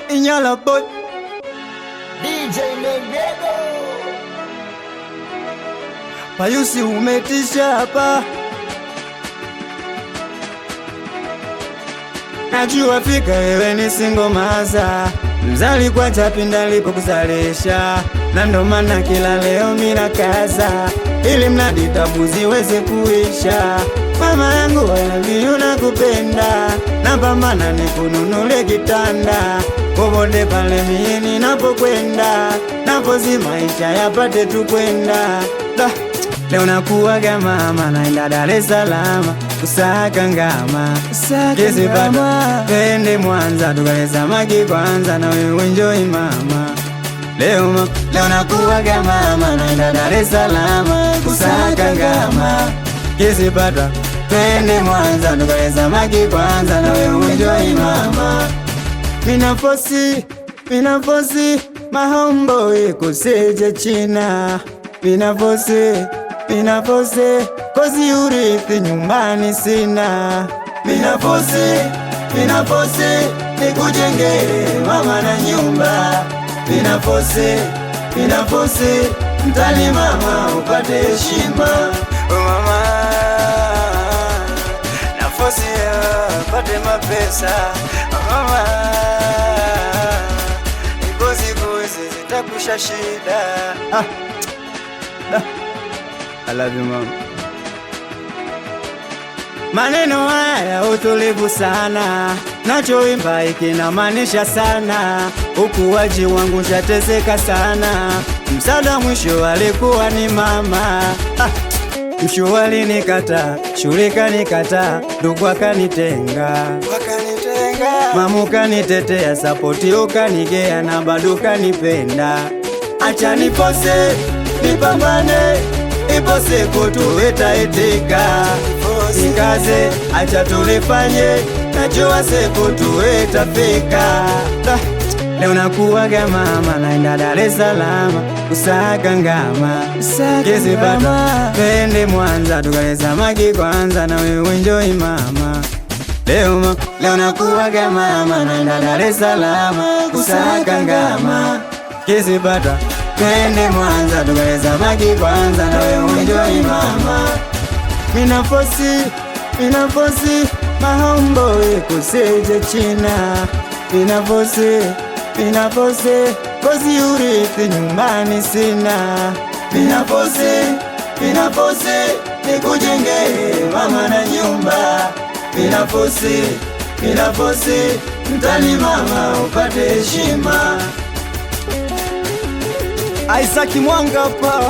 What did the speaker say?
Inyala boy DJ Negredo Payusi umetisha hapa. Najua fika wewe ni single maza, mzali kwa chapinda lipo kuzalisha, na ndo maana kila leo mina kaza ili mradi tabu ziweze kuisha. Mama yangu walavi unakupenda, napambana nikununule kitanda popote pale mie ninapokwenda, napozi maisha yapate tu kwenda. Leo nakuaga mama, naenda Dar es Salaam kusaka ngama, kesi bado twende Mwanza tukale samaki kwanza na wewe enjoy mama. Leo nakuaga mama, naenda Dar es Salaam kusaka ngama, kesi bado twende Mwanza tukale samaki kwanza na wewe enjoy mama. Mina fosi mahomboy kuseje China, mina fosi kozi urithi nyumbani sina. Mina fosi nikujengee mama na nyumba. Mina fosi mtani mama upate heshima. Mama na fosi upate mapesa. Mama ikozi kuzi zitakusha shida. I love you mom. Maneno haya utulivu sana, nachoimba ikinamaanisha sana. Ukuaji wangu shateseka sana, msaada mwisho alikuwa ni mama. Mshu alinikata, shule kanikata, ndugu akanitenga, mamu kanitetea, sapoti ukanigea na bado kanipenda. Acha nipose, nipambane, ipo siku tuwetaetika, sikaze acha tulifanye, najua siku tuwetafika. Leo nakuaga mama, naenda Dar es Salaam kusaka ngama, kesi bado twende Mwanza tukale samaki kwanza na wewe enjoy mama. Leo nakuaga mama, naenda Dar es Salaam kusaka ngama, kesi bado twende Mwanza tukale samaki kwanza na wewe enjoy mama. Mina fosi mahomboy kuseje China. Mina fosi kozi urithi nyumbani sina. Mina fosi nikujengee mama na nyumba. Mina fosi mtani mama upate heshima. Isaac Mwanga pa